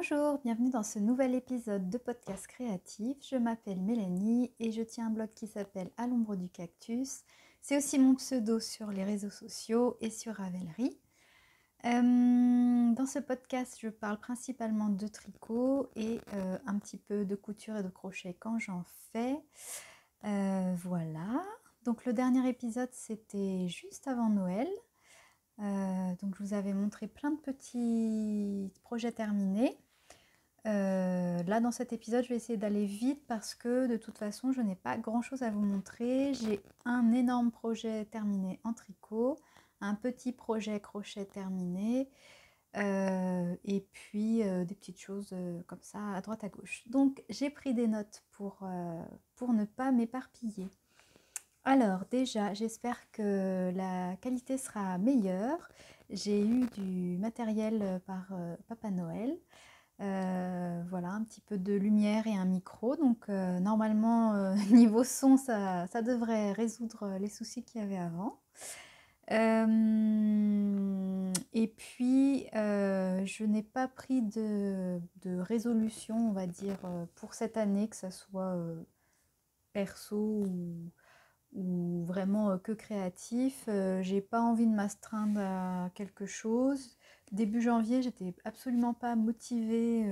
Bonjour, bienvenue dans ce nouvel épisode de podcast créatif. Je m'appelle Mélanie et je tiens un blog qui s'appelle À l'ombre du cactus. C'est aussi mon pseudo sur les réseaux sociaux et sur Ravelry. Dans ce podcast, je parle principalement de tricot et un petit peu de couture et de crochet quand j'en fais. Voilà. Donc le dernier épisode, c'était juste avant Noël. Donc je vous avais montré plein de petits projets terminés. Là dans cet épisode je vais essayer d'aller vite parce que de toute façon je n'ai pas grand chose à vous montrer. J'ai un énorme projet terminé en tricot, un petit projet crochet terminé et puis des petites choses comme ça à droite à gauche. Donc j'ai pris des notes pour ne pas m'éparpiller. Alors déjà, j'espère que la qualité sera meilleure. J'ai eu du matériel par Papa Noël. Voilà, un petit peu de lumière et un micro. Donc normalement, niveau son, ça devrait résoudre les soucis qu'il y avait avant. Et puis, je n'ai pas pris de résolution, on va dire, pour cette année, que ça soit perso ou vraiment que créatif. J'ai pas envie de m'astreindre à quelque chose. Début janvier, j'étais absolument pas motivée,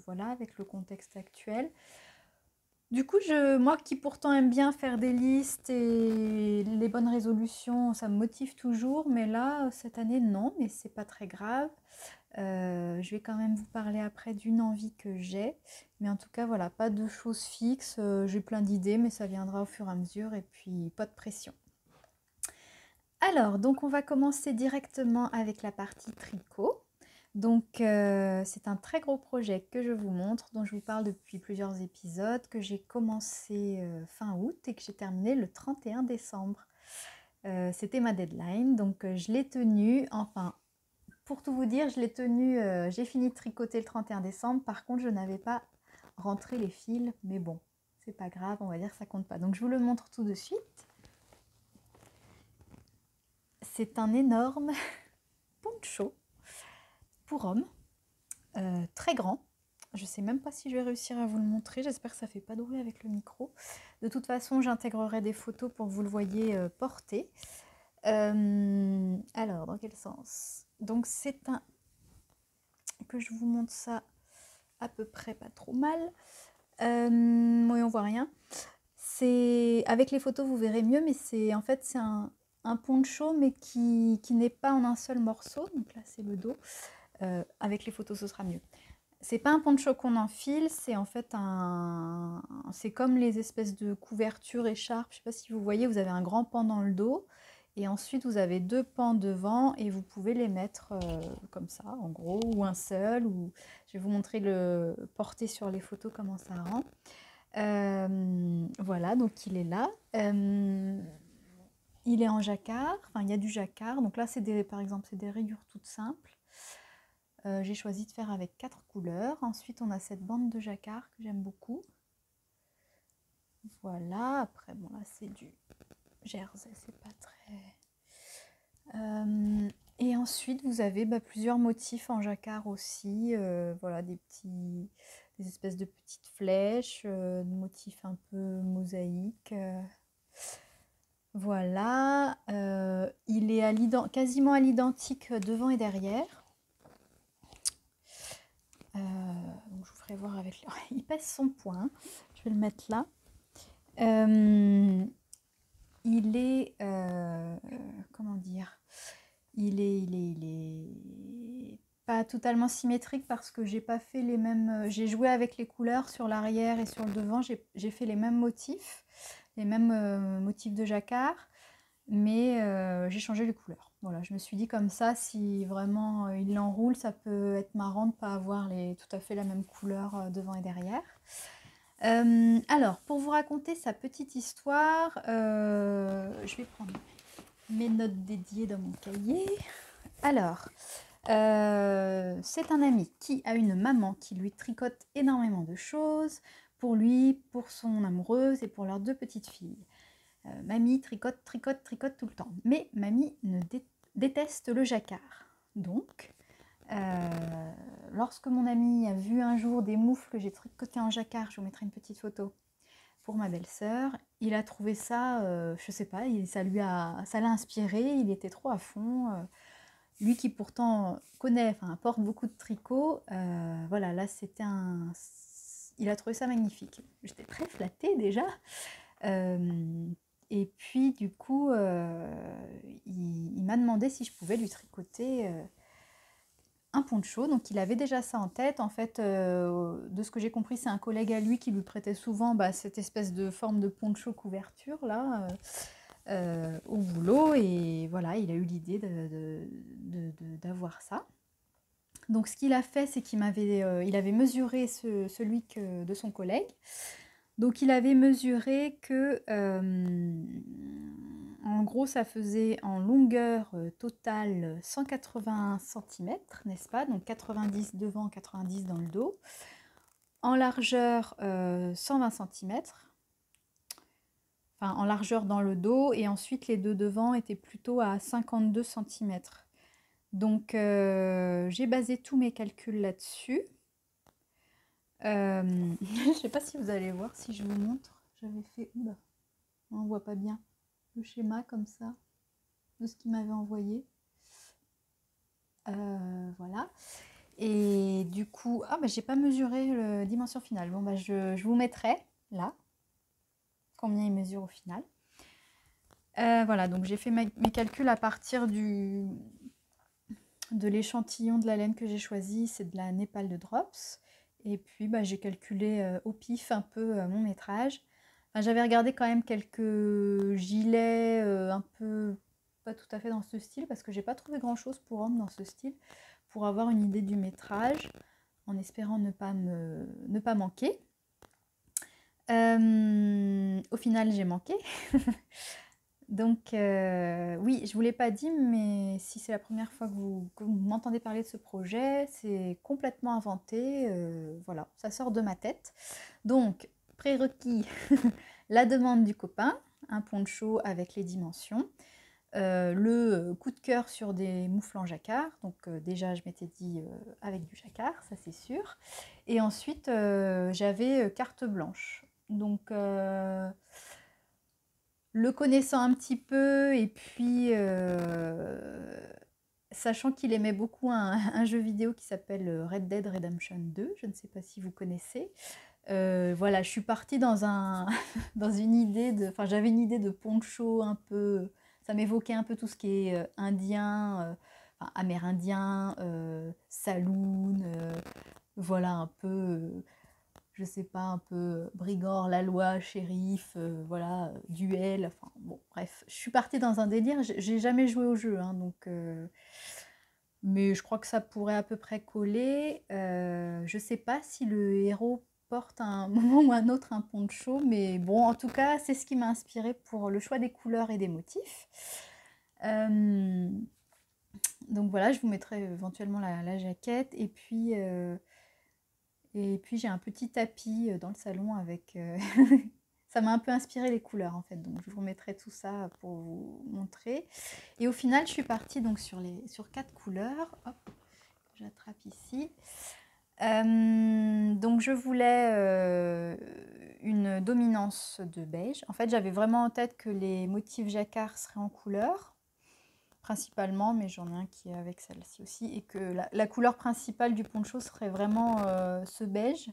voilà, avec le contexte actuel. Du coup, moi qui pourtant aime bien faire des listes et les bonnes résolutions, ça me motive toujours, mais là, cette année, non, mais c'est pas très grave. Je vais quand même vous parler après d'une envie que j'ai, mais en tout cas, voilà, pas de choses fixes. J'ai plein d'idées, mais ça viendra au fur et à mesure, et puis pas de pression. Alors, donc on va commencer directement avec la partie tricot. Donc c'est un très gros projet que je vous montre, dont je vous parle depuis plusieurs épisodes, que j'ai commencé fin août et que j'ai terminé le 31 décembre. C'était ma deadline, donc je l'ai tenu, enfin pour tout vous dire, je l'ai tenu, j'ai fini de tricoter le 31 décembre, par contre je n'avais pas rentré les fils, mais bon, c'est pas grave, on va dire que ça compte pas. Donc je vous le montre tout de suite. C'est un énorme poncho pour homme, très grand. Je sais même pas si je vais réussir à vous le montrer, j'espère que ça fait pas de bruit avec le micro. De toute façon, j'intégrerai des photos pour que vous le voyez porter. Alors, dans quel sens? Donc c'est un... que je vous montre ça à peu près pas trop mal. Oui, on voit rien. C'est avec les photos vous verrez mieux, mais c'est en fait c'est un poncho mais qui n'est pas en un seul morceau. Donc là c'est le dos. Avec les photos ce sera mieux. C'est pas un poncho qu'on enfile, c'est en fait c'est comme les espèces de couvertures écharpes. Je sais pas si vous voyez, vous avez un grand pan dans le dos et ensuite vous avez deux pans devant et vous pouvez les mettre comme ça en gros, ou un seul, ou je vais vous montrer le porter sur les photos comment ça rend. Voilà, donc il est là. Il est en jacquard, enfin il y a du jacquard. Donc là c'est par exemple c'est des rayures toutes simples. J'ai choisi de faire avec 4 couleurs. Ensuite on a cette bande de jacquard que j'aime beaucoup. Voilà, après bon là c'est du jersey, c'est pas très... et ensuite vous avez plusieurs motifs en jacquard aussi. Voilà, des espèces de petites flèches, motifs un peu mosaïques. Voilà, il est quasiment à l'identique devant et derrière. Donc je vous ferai voir avec... Il pèse son poids, hein. Je vais le mettre là. Il est... comment dire? Il est pas totalement symétrique parce que j'ai pas fait les mêmes... J'ai joué avec les couleurs sur l'arrière et sur le devant. J'ai fait les mêmes motifs de jacquard, mais j'ai changé les couleurs. Voilà, je me suis dit comme ça, si vraiment il l'enroule, ça peut être marrant de ne pas avoir tout à fait la même couleur devant et derrière. Alors, pour vous raconter sa petite histoire, je vais prendre mes notes dédiées dans mon cahier. Alors, c'est un ami qui a une maman qui lui tricote énormément de choses, pour lui, pour son amoureuse et pour leurs 2 petites filles. Mamie tricote tout le temps. Mais mamie déteste le jacquard. Donc, Lorsque mon ami a vu un jour des moufles que j'ai tricotées en jacquard, je vous mettrai une petite photo pour ma belle-sœur, il a trouvé ça, je sais pas, ça l'a inspiré, il était trop à fond. Lui qui pourtant connaît, enfin porte beaucoup de tricots, voilà, là c'était il a trouvé ça magnifique. J'étais très flattée déjà. Et puis du coup, il m'a demandé si je pouvais lui tricoter un poncho. Donc il avait déjà ça en tête. En fait, de ce que j'ai compris, c'est un collègue à lui qui lui prêtait souvent cette espèce de forme de poncho couverture là. Au boulot, et voilà, il a eu l'idée d'avoir ça. Donc ce qu'il a fait, c'est qu'il il avait mesuré celui de son collègue. Donc il avait mesuré que, en gros, ça faisait en longueur totale 180 cm, n'est-ce pas? Donc 90 devant, 90 dans le dos. En largeur, 120 cm. Enfin, en largeur dans le dos, et ensuite les deux devant étaient plutôt à 52 cm. Donc j'ai basé tous mes calculs là-dessus. Je ne sais pas si vous allez voir, si je vous montre. J'avais fait, oula, on voit pas bien le schéma comme ça de ce qu'il m'avait envoyé. Voilà. Et du coup, j'ai pas mesuré la dimension finale. Bon, je vous mettrai là combien il mesure au final. Voilà, donc j'ai fait mes calculs à partir de l'échantillon de la laine que j'ai choisi, c'est de la Népal de Drops. Et puis j'ai calculé au pif un peu mon métrage. Enfin, j'avais regardé quand même quelques gilets un peu pas tout à fait dans ce style, parce que j'ai pas trouvé grand chose pour hommes dans ce style, pour avoir une idée du métrage, en espérant ne pas manquer. Au final, j'ai manqué. Donc, oui, je ne vous l'ai pas dit, mais si c'est la première fois que vous m'entendez parler de ce projet, c'est complètement inventé. Voilà, ça sort de ma tête. Donc, prérequis, la demande du copain, un poncho avec les dimensions, le coup de cœur sur des moufles en jacquard. Donc, déjà, je m'étais dit avec du jacquard, ça c'est sûr. Et ensuite, j'avais carte blanche. Donc, le connaissant un petit peu, et puis sachant qu'il aimait beaucoup un jeu vidéo qui s'appelle Red Dead Redemption 2, je ne sais pas si vous connaissez. Voilà, je suis partie dans dans une idée enfin j'avais une idée de poncho un peu, ça m'évoquait un peu tout ce qui est indien, enfin, amérindien, saloon, voilà un peu je sais pas, un peu brigand, la loi, shérif, voilà, duel, enfin bon, bref. Je suis partie dans un délire, j'ai jamais joué au jeu, hein, donc... mais je crois que ça pourrait à peu près coller. Je sais pas si le héros porte à un moment ou un autre un poncho, mais bon, en tout cas, c'est ce qui m'a inspiré pour le choix des couleurs et des motifs. Donc voilà, je vous mettrai éventuellement la jaquette, et puis j'ai un petit tapis dans le salon avec... ça m'a un peu inspiré les couleurs en fait, donc je vous remettrai tout ça pour vous montrer. Et au final, je suis partie donc sur 4 couleurs. Hop, j'attrape ici. Donc je voulais une dominance de beige. En fait, j'avais vraiment en tête que les motifs jacquard seraient en couleur, principalement, mais j'en ai un qui est avec celle-ci aussi, et que la couleur principale du poncho serait vraiment ce beige.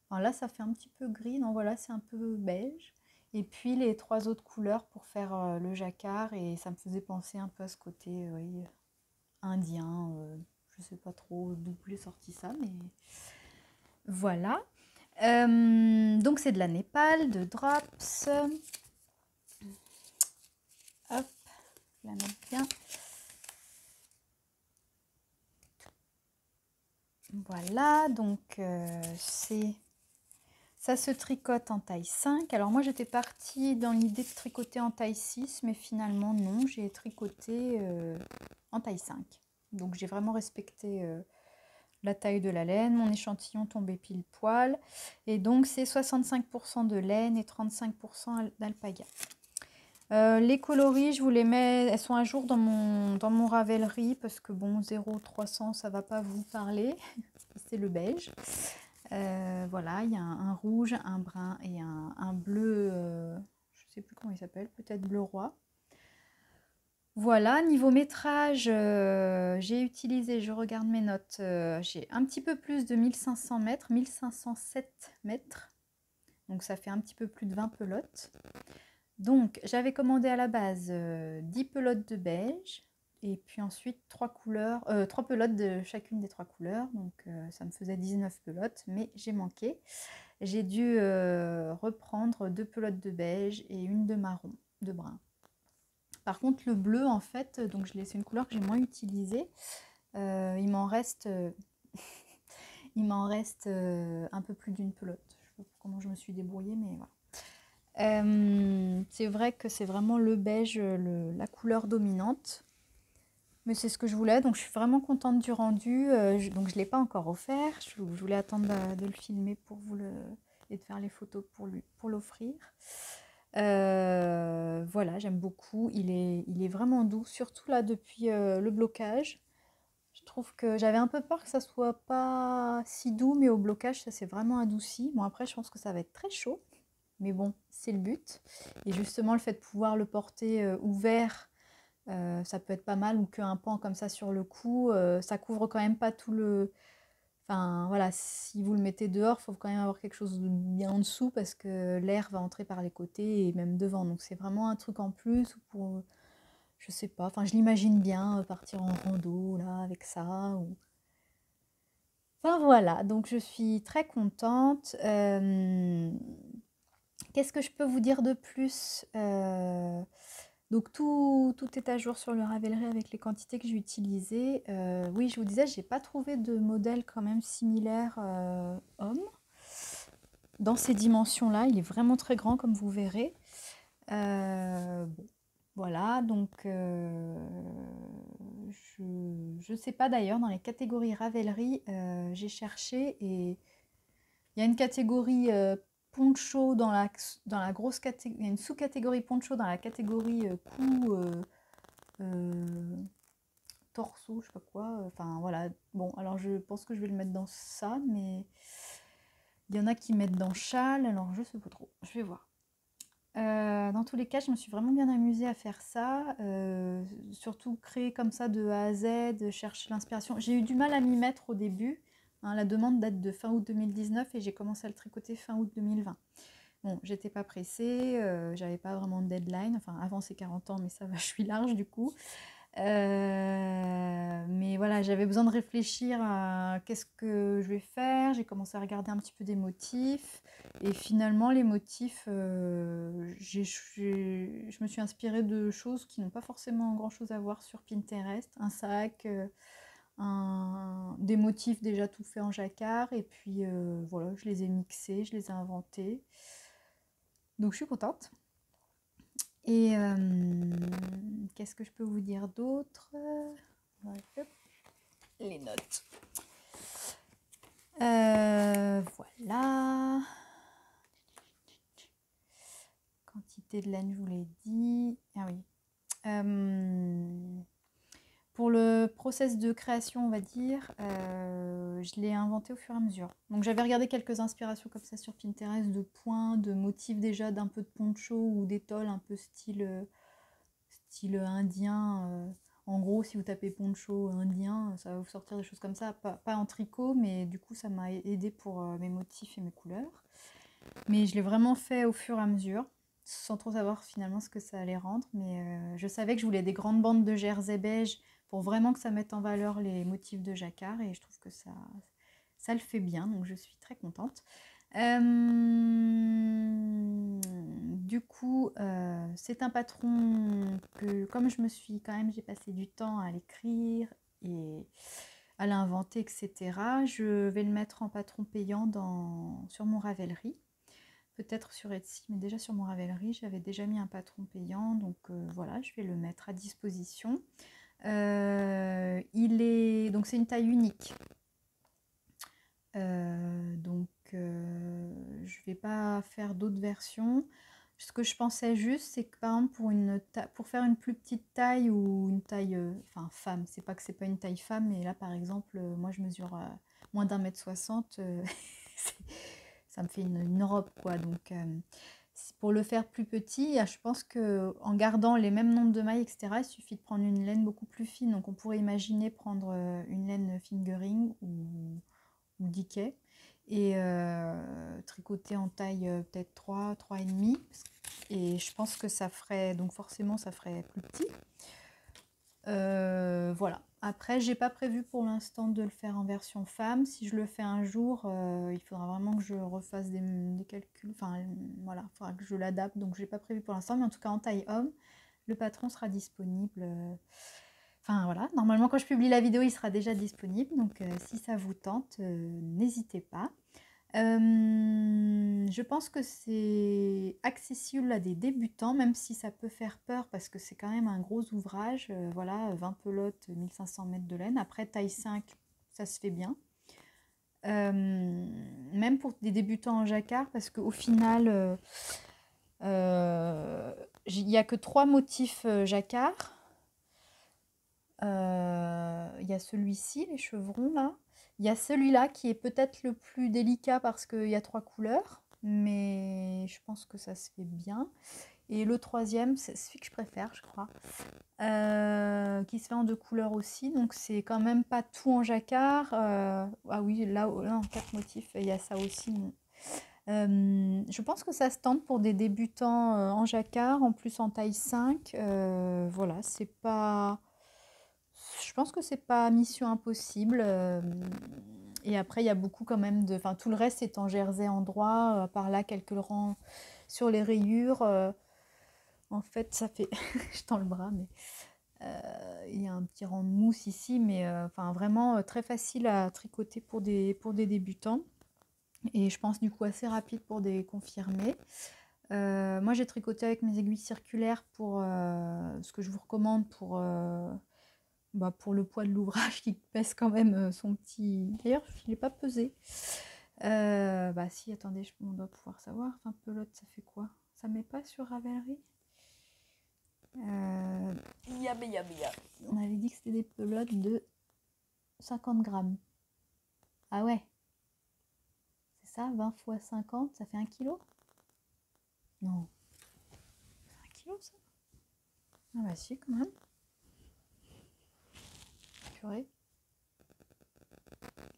Alors là, ça fait un petit peu gris, non, voilà, c'est un peu beige. Et puis les 3 autres couleurs pour faire le jacquard, et ça me faisait penser un peu à ce côté oui, indien. Je sais pas trop d'où j'ai sorti ça, mais voilà. Donc c'est de la Népal, de Drops. Hop, je la mets bien. Voilà, donc ça se tricote en taille 5. Alors moi j'étais partie dans l'idée de tricoter en taille 6, mais finalement non, j'ai tricoté en taille 5. Donc j'ai vraiment respecté la taille de la laine, mon échantillon tombait pile poil. Et donc c'est 65% de laine et 35% d'alpaga. Les coloris, je vous les mets, elles sont à jour dans mon Ravelry parce que bon, 0,300, ça va pas vous parler. C'est le beige. Voilà, il y a un rouge, un brun et un bleu, je sais plus comment il s'appelle, peut-être bleu roi. Voilà, niveau métrage, j'ai utilisé, je regarde mes notes, j'ai un petit peu plus de 1500 mètres, 1507 mètres. Donc ça fait un petit peu plus de 20 pelotes. Donc j'avais commandé à la base 10 pelotes de beige et puis ensuite 3 pelotes de chacune des 3 couleurs. Donc ça me faisait 19 pelotes, mais j'ai manqué. J'ai dû reprendre 2 pelotes de beige et une de marron, de brun. Par contre le bleu en fait, donc c'est une couleur que j'ai moins utilisée. Il m'en reste, il m'en reste un peu plus d'une pelote. Je sais pas comment je me suis débrouillée, mais voilà. C'est vrai que c'est vraiment le beige, la couleur dominante. Mais c'est ce que je voulais, donc je suis vraiment contente du rendu. Donc je ne l'ai pas encore offert. Je voulais attendre de le filmer pour vous et de faire les photos pour l'offrir. Voilà, j'aime beaucoup. Il est vraiment doux, surtout là depuis le blocage. Je trouve que j'avais un peu peur que ça soit pas si doux, mais au blocage, ça s'est vraiment adouci. Bon, après, je pense que ça va être très chaud. Mais bon, c'est le but. Et justement, le fait de pouvoir le porter ouvert, ça peut être pas mal, ou qu'un pan comme ça sur le cou, ça couvre quand même pas tout le... Enfin voilà, si vous le mettez dehors, il faut quand même avoir quelque chose de bien en dessous parce que l'air va entrer par les côtés et même devant. Donc c'est vraiment un truc en plus pour, je sais pas, enfin je l'imagine bien partir en rando là avec ça. Enfin voilà, donc je suis très contente. Qu'est-ce que je peux vous dire de plus? Donc tout est à jour sur le Ravelry avec les quantités que j'ai utilisées. Oui, je vous disais, j'ai pas trouvé de modèle quand même similaire homme. Dans ces dimensions-là, il est vraiment très grand comme vous verrez. Bon, voilà, donc je sais pas d'ailleurs, dans les catégories Ravelry, j'ai cherché et il y a une catégorie poncho dans la grosse catégorie, il y a une sous-catégorie poncho dans la catégorie cou, torso, je sais pas quoi. Enfin voilà. Bon, alors je pense que je vais le mettre dans ça, mais il y en a qui mettent dans châle, alors je sais pas trop. Je vais voir. Dans tous les cas, je me suis vraiment bien amusée à faire ça, surtout créer comme ça de A à Z, chercher l'inspiration. J'ai eu du mal à m'y mettre au début, hein, la demande date de fin août 2019 et j'ai commencé à le tricoter fin août 2020. Bon, j'étais pas pressée, j'avais pas vraiment de deadline, enfin avant c'est 40 ans, mais ça va, je suis large du coup. Mais voilà, j'avais besoin de réfléchir à qu'est-ce que je vais faire. J'ai commencé à regarder un petit peu des motifs. Et finalement, les motifs, je me suis inspirée de choses qui n'ont pas forcément grand-chose à voir sur Pinterest. Un sac, des motifs déjà tout faits en jacquard. Et puis voilà, je les ai mixés, je les ai inventés. Donc je suis contente. Et qu'est-ce que je peux vous dire d'autre? Les notes. Voilà. Quantité de laine, je vous l'ai dit. Ah oui. Pour le process de création, on va dire, je l'ai inventé au fur et à mesure. Donc j'avais regardé quelques inspirations comme ça sur Pinterest de points, de motifs déjà d'un peu de poncho ou d'étole un peu style indien. En gros, si vous tapez poncho indien, ça va vous sortir des choses comme ça. Pas en tricot, mais du coup, ça m'a aidé pour mes motifs et mes couleurs. Mais je l'ai vraiment fait au fur et à mesure, sans trop savoir finalement ce que ça allait rendre. Mais je savais que je voulais des grandes bandes de jersey beige pour vraiment que ça mette en valeur les motifs de jacquard. Et je trouve que ça le fait bien, donc je suis très contente. Du coup, c'est un patron que, comme je me suis quand même, j'ai passé du temps à l'écrire et à l'inventer, etc. Je vais le mettre en patron payant sur mon Ravelry. Peut-être sur Etsy, mais déjà sur mon Ravelry, j'avais déjà mis un patron payant. Donc voilà, je vais le mettre à disposition. Donc c'est une taille unique. Donc je vais pas faire d'autres versions. Ce que je pensais juste, c'est que par exemple pour faire une plus petite taille ou une taille, enfin femme, c'est pas que c'est pas une taille femme, mais là par exemple, moi je mesure moins d'1,60 m, c'est- ça me fait une robe quoi. Donc pour le faire plus petit, je pense que en gardant les mêmes nombres de mailles, etc., il suffit de prendre une laine beaucoup plus fine. Donc on pourrait imaginer prendre une laine fingering ou Dickey et tricoter en taille peut-être 3,5. Et je pense que ça ferait, donc forcément ça ferait plus petit. Voilà. Après, j'ai pas prévu pour l'instant de le faire en version femme. Si je le fais un jour, il faudra vraiment que je refasse des calculs. Enfin, voilà, il faudra que je l'adapte. Donc, j'ai pas prévu pour l'instant. Mais en tout cas, en taille homme, le patron sera disponible. Enfin, voilà. Normalement, quand je publie la vidéo, il sera déjà disponible. Donc, si ça vous tente, n'hésitez pas. Je pense que c'est accessible à des débutants, même si ça peut faire peur parce que c'est quand même un gros ouvrage. Voilà, 20 pelotes, 1500 mètres de laine. Après, taille 5, ça se fait bien. Même pour des débutants en jacquard, parce qu'au final, il n'y a que 3 motifs jacquard. Il y a celui-ci, les chevrons là. Il y a celui-là qui est peut-être le plus délicat parce qu'il y a 3 couleurs, mais je pense que ça se fait bien. Et le troisième, c'est celui que je préfère, je crois, qui se fait en 2 couleurs aussi. Donc c'est quand même pas tout en jacquard. Ah oui, là en 4 motifs, il y a ça aussi. Je pense que ça se tente pour des débutants en jacquard, en plus en taille 5. Voilà, c'est pas... Je pense que c'est pas mission impossible. Et après, il y a beaucoup quand même de... Enfin, tout le reste est en jersey en droit, par là, quelques rangs sur les rayures. En fait, ça fait... Je tends le bras, mais... il y a un petit rang de mousse ici, mais enfin, vraiment très facile à tricoter pour des débutants. Et je pense du coup assez rapide pour des confirmés. Moi, j'ai tricoté avec mes aiguilles circulaires pour ce que je vous recommande pour le poids de l'ouvrage qui pèse quand même son petit... D'ailleurs, je ne l'ai pas pesé. Bah si, attendez, on doit pouvoir savoir. Enfin, pelote, ça fait quoi? Ça met pas sur Ravelry? On avait dit que c'était des pelotes de 50 grammes. Ah ouais, c'est ça, 20 x 50, ça fait 1 kg? Non, c'est 1 kg ça? Ah bah si, quand même. Purée.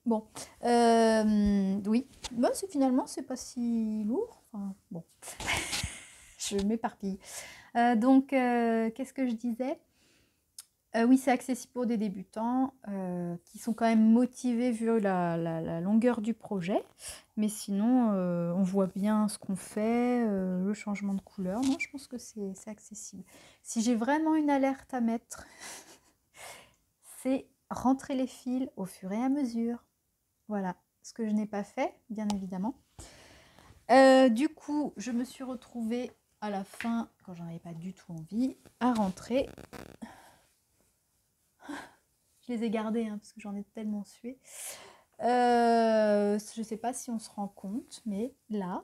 Bon, oui, bah, finalement, c'est pas si lourd. Enfin, bon, je m'éparpille. Donc, qu'est-ce que je disais? Oui, c'est accessible pour des débutants qui sont quand même motivés vu la longueur du projet. Mais sinon, on voit bien ce qu'on fait, le changement de couleur. Non, je pense que c'est accessible. Si j'ai vraiment une alerte à mettre, c'est rentrer les fils au fur et à mesure. Voilà, ce que je n'ai pas fait, bien évidemment. Du coup, je me suis retrouvée à la fin, quand j'en avais pas du tout envie, à rentrer. Je les ai gardés hein, parce que j'en ai tellement sué. Je ne sais pas si on se rend compte, mais là,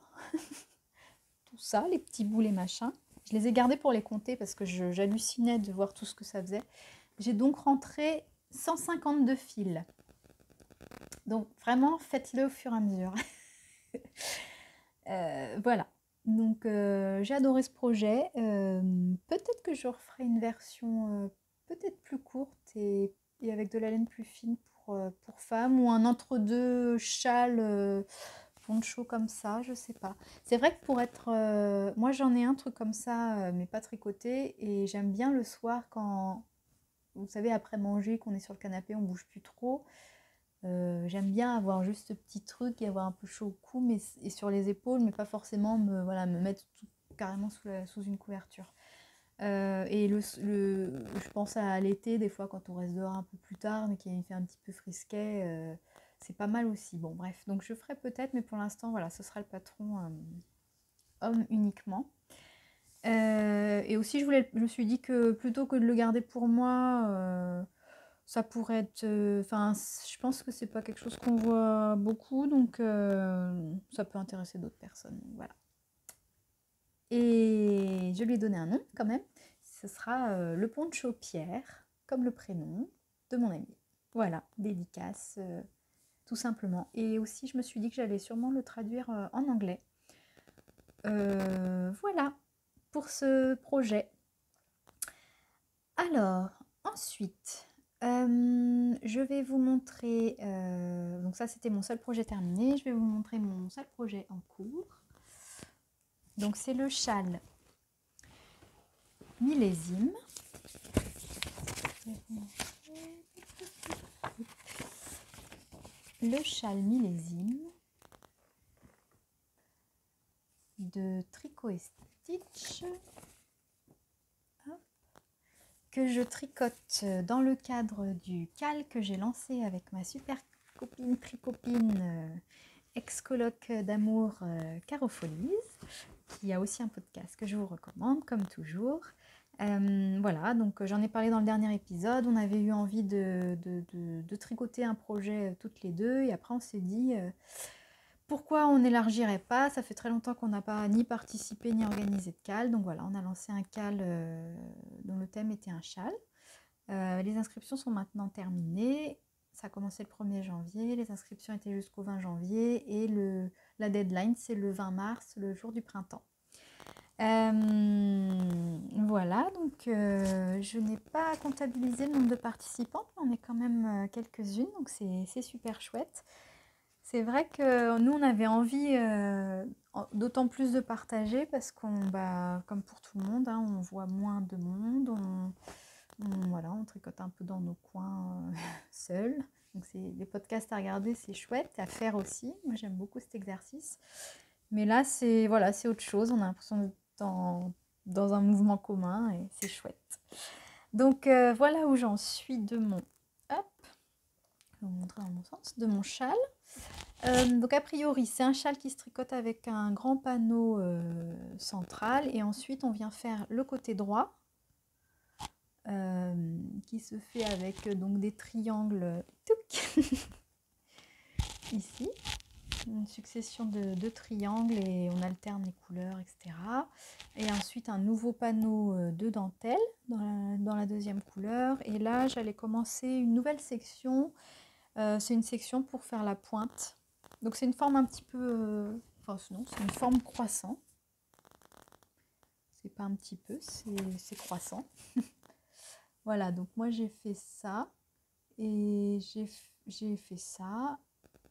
tout ça, les petits bouts, les machins, je les ai gardés pour les compter parce que j'hallucinais de voir tout ce que ça faisait. J'ai donc rentré 152 fils. Donc vraiment, faites-le au fur et à mesure. Voilà. Donc j'ai adoré ce projet. Peut-être que je referai une version peut-être plus courte et avec de la laine plus fine pour femmes ou un entre-deux châle poncho comme ça, je sais pas. C'est vrai que pour être... moi j'en ai un truc comme ça, mais pas tricoté, et j'aime bien le soir quand, vous savez, après manger, qu'on est sur le canapé, on bouge plus trop. J'aime bien avoir juste ce petit truc et avoir un peu chaud au cou et sur les épaules, mais pas forcément me mettre carrément sous une couverture. Et je pense à l'été, des fois quand on reste dehors un peu plus tard, mais qu'il fait un petit peu frisquet, c'est pas mal aussi. Bon bref, donc je ferai peut-être, mais pour l'instant, voilà, ce sera le patron homme uniquement. Et aussi, je me suis dit que plutôt que de le garder pour moi, ça pourrait être... Enfin, je pense que c'est pas quelque chose qu'on voit beaucoup, donc ça peut intéresser d'autres personnes. Voilà. Et je lui ai donné un nom quand même. Ce sera le poncho Pierre, comme le prénom de mon ami. Voilà, dédicace, tout simplement. Et aussi, je me suis dit que j'allais sûrement le traduire en anglais. Voilà pour ce projet. Alors, ensuite, je vais vous montrer, donc ça c'était mon seul projet terminé, je vais vous montrer mon seul projet en cours. Donc c'est le châle millésime. Le châle millésime de Tricot et Stitch que je tricote dans le cadre du CAL que j'ai lancé avec ma super copine, tricopine, ex-coloc d'amour Caro Folies, qui a aussi un podcast que je vous recommande comme toujours. Voilà, donc j'en ai parlé dans le dernier épisode. On avait eu envie de tricoter un projet toutes les deux et après on s'est dit pourquoi on n'élargirait pas. Ça fait très longtemps qu'on n'a pas ni participé ni organisé de CAL, donc voilà, on a lancé un CAL dont le thème était un châle. Les inscriptions sont maintenant terminées. Ça a commencé le 1er janvier, les inscriptions étaient jusqu'au 20 janvier et la deadline c'est le 20 mars, le jour du printemps. Voilà, donc je n'ai pas comptabilisé le nombre de participantes, mais on est quand même quelques-unes, donc c'est super chouette. C'est vrai que nous, on avait envie d'autant plus de partager parce qu'on, comme pour tout le monde, hein, on voit moins de monde, voilà, on tricote un peu dans nos coins seuls. Donc les podcasts à regarder, c'est chouette, à faire aussi. Moi, j'aime beaucoup cet exercice. Mais là, c'est voilà, c'est autre chose. On a l'impression d'être dans un mouvement commun et c'est chouette. Donc voilà où j'en suis de mon... Hop, je vais vous montrer dans mon sens, de mon châle. Donc a priori, c'est un châle qui se tricote avec un grand panneau central et ensuite on vient faire le côté droit qui se fait avec donc des triangles ici, une succession de triangles et on alterne les couleurs, etc. Et ensuite un nouveau panneau de dentelle dans la deuxième couleur. Et là, j'allais commencer une nouvelle section. C'est une section pour faire la pointe. Donc c'est une forme un petit peu... enfin non, c'est une forme croissant. C'est pas un petit peu, c'est croissant. Voilà, donc moi j'ai fait ça. Et j'ai fait ça,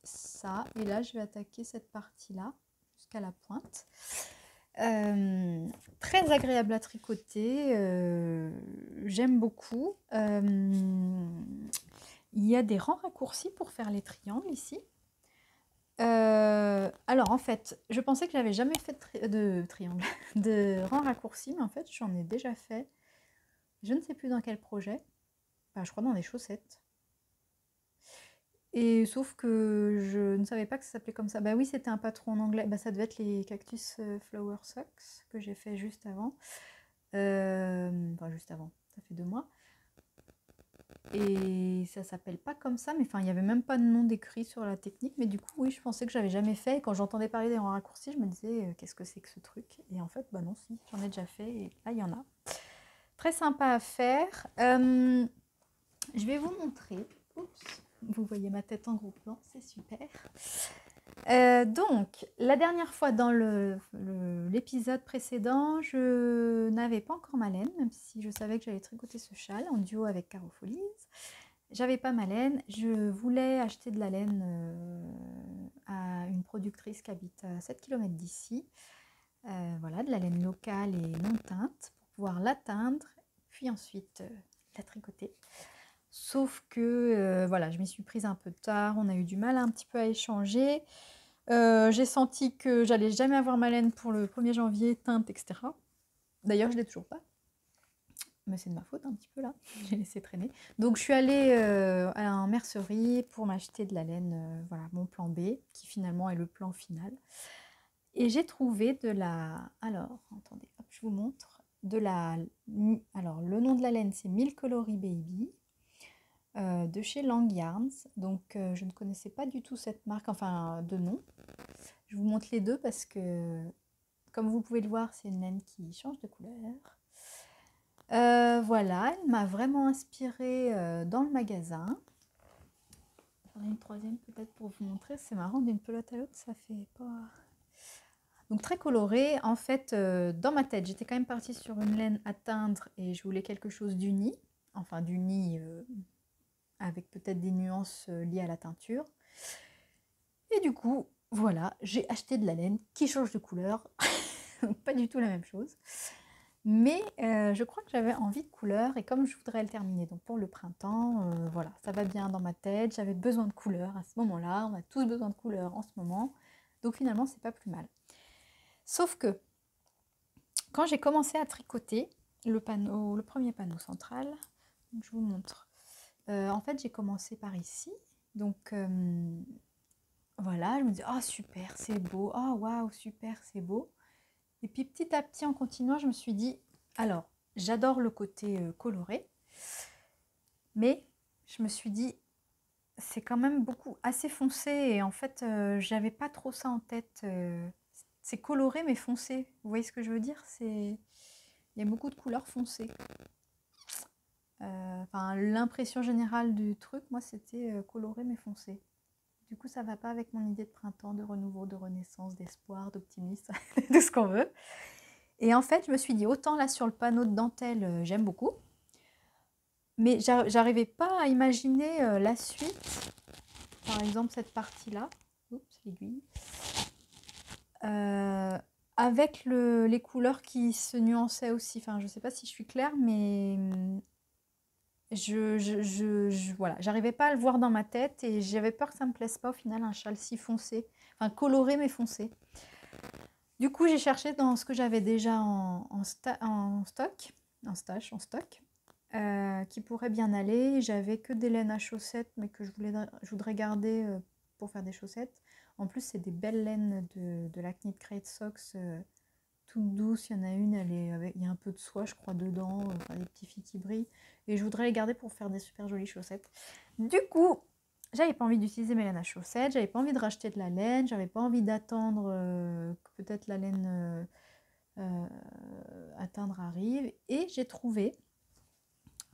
ça. Et là, je vais attaquer cette partie-là jusqu'à la pointe. Très agréable à tricoter. J'aime beaucoup. Il y a des rangs raccourcis pour faire les triangles ici. Alors en fait, je pensais que j'avais jamais fait de triangle, de rang raccourci, mais en fait j'en ai déjà fait. Je ne sais plus dans quel projet. Je crois dans les chaussettes. Et sauf que je ne savais pas que ça s'appelait comme ça. Bah oui, c'était un patron en anglais. Ça devait être les Cactus Flower Socks que j'ai fait juste avant. Enfin, juste avant, ça fait 2 mois. Et ça s'appelle pas comme ça, mais enfin, il n'y avait même pas de nom décrit sur la technique. Mais du coup, oui, je pensais que j'avais jamais fait. Et quand j'entendais parler des rangs raccourcis, je me disais, qu'est-ce que c'est que ce truc? Et en fait, non, si, j'en ai déjà fait. Et là, il y en a. Très sympa à faire. Je vais vous montrer. Oups. Vous voyez ma tête en gros plan, c'est super. Donc, la dernière fois dans l'épisode précédent, je n'avais pas encore ma laine, même si je savais que j'allais tricoter ce châle en duo avec Caro Folies. J'avais pas ma laine, je voulais acheter de la laine à une productrice qui habite à 7 km d'ici. Voilà, de la laine locale et non teinte pour pouvoir la teindre, puis ensuite la tricoter. Sauf que voilà, je m'y suis prise un peu tard, on a eu du mal un petit peu à échanger. J'ai senti que j'allais jamais avoir ma laine pour le 1er janvier, teinte, etc. D'ailleurs, je l'ai toujours pas. Mais c'est de ma faute un petit peu là, j'ai laissé traîner. Donc je suis allée à un mercerie pour m'acheter de la laine, voilà, mon plan B, qui finalement est le plan final. Et j'ai trouvé de la... Alors, attendez, hop, je vous montre. Alors, le nom de la laine, c'est Milk Colory Baby. De chez Lang Yarns. Donc je ne connaissais pas du tout cette marque, enfin de nom. Je vous montre les deux parce que comme vous pouvez le voir, c'est une laine qui change de couleur. Voilà, elle m'a vraiment inspirée dans le magasin. J'en ai une troisième peut-être pour vous montrer. C'est marrant, d'une pelote à l'autre, ça fait pas... Donc très coloré. En fait, dans ma tête, j'étais quand même partie sur une laine à teindre et je voulais quelque chose d'uni. Enfin, d'uni avec peut-être des nuances liées à la teinture. Et du coup, voilà, j'ai acheté de la laine qui change de couleur. Pas du tout la même chose. Mais je crois que j'avais envie de couleur et comme je voudrais le terminer donc pour le printemps, voilà, ça va bien dans ma tête. J'avais besoin de couleur à ce moment-là. On a tous besoin de couleur en ce moment. Donc finalement, c'est pas plus mal. Sauf que quand j'ai commencé à tricoter le premier panneau central, donc je vous montre. En fait, j'ai commencé par ici. Donc voilà, je me dis, oh super, c'est beau. Oh waouh, super, c'est beau. Et puis petit à petit, en continuant, je me suis dit, alors, j'adore le côté coloré, mais je me suis dit, c'est quand même assez foncé. Et en fait, j'avais pas trop ça en tête. C'est coloré, mais foncé. Vous voyez ce que je veux dire? Il y a beaucoup de couleurs foncées. Enfin, l'impression générale du truc, moi, c'était coloré, mais foncé. Du coup, ça va pas avec mon idée de printemps, de renouveau, de renaissance, d'espoir, d'optimisme, de ce qu'on veut. Et en fait, je me suis dit, autant là sur le panneau de dentelle, j'aime beaucoup. Mais j'arrivais pas à imaginer la suite. Par exemple, cette partie-là. Oups, l'aiguille. Avec les couleurs qui se nuançaient aussi. Enfin, je sais pas si je suis claire, mais voilà, j'arrivais pas à le voir dans ma tête et j'avais peur que ça me plaise pas au final un châle si foncé. Enfin, coloré mais foncé. Du coup, j'ai cherché dans ce que j'avais déjà en stock, en stock, qui pourrait bien aller. J'avais que des laines à chaussettes, mais que je voudrais garder pour faire des chaussettes. En plus, c'est des belles laines de la Knit Crate Socks, toutes douces. Il y en a une, il y a un peu de soie, je crois, dedans, enfin, des petits fils qui brillent. Et je voudrais les garder pour faire des super jolies chaussettes. Du coup, j'avais pas envie d'utiliser mes laines à chaussettes, j'avais pas envie de racheter de la laine, j'avais pas envie d'attendre que peut-être la laine à teindre arrive. Et j'ai trouvé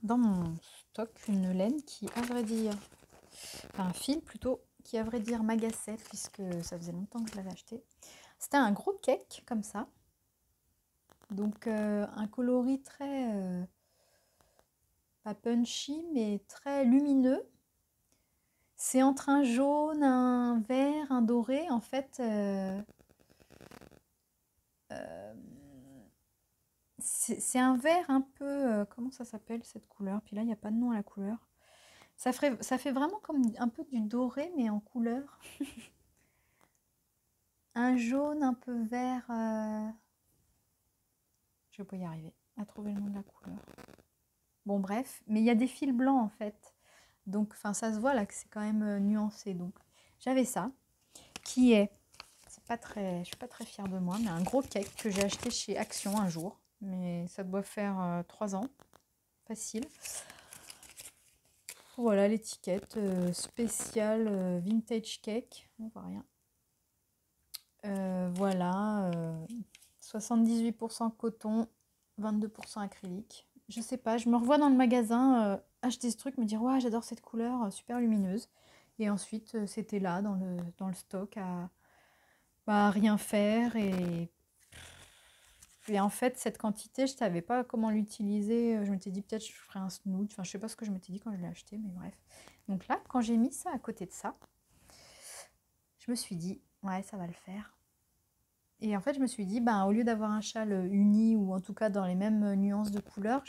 dans mon stock une laine qui, à vrai dire, enfin un fil plutôt, qui à vrai dire m'agaçait puisque ça faisait longtemps que je l'avais acheté. C'était un gros cake comme ça. Donc un coloris très, pas punchy, mais très lumineux. C'est entre un jaune, un vert, un doré. En fait, c'est un vert un peu... comment ça s'appelle cette couleur? Puis là, il n'y a pas de nom à la couleur. Ça fait vraiment comme un peu du doré, mais en couleur. Un jaune un peu vert... je vais pas y arriver à trouver le nom de la couleur. Bon, bref. Mais il y a des fils blancs, en fait. Donc, enfin, ça se voit là que c'est quand même nuancé. Donc, j'avais ça, qui est... je suis pas très fière de moi, mais un gros cake que j'ai acheté chez Action un jour. Mais ça doit faire 3 ans. Facile. Voilà l'étiquette spéciale vintage cake. On voit rien. Voilà. 78% coton, 22% acrylique. Je sais pas, je me revois dans le magasin acheter ce truc, me dire ouais, j'adore cette couleur super lumineuse. Et ensuite, c'était là dans le stock à rien faire. Et en fait, cette quantité, je savais pas comment l'utiliser. Je m'étais dit peut-être je ferais un snood. Enfin, je sais pas ce que je m'étais dit quand je l'ai acheté, mais bref. Donc là, quand j'ai mis ça à côté de ça, je me suis dit, ouais, ça va le faire. Et en fait, je me suis dit, ben, au lieu d'avoir un châle uni ou en tout cas dans les mêmes nuances de couleurs,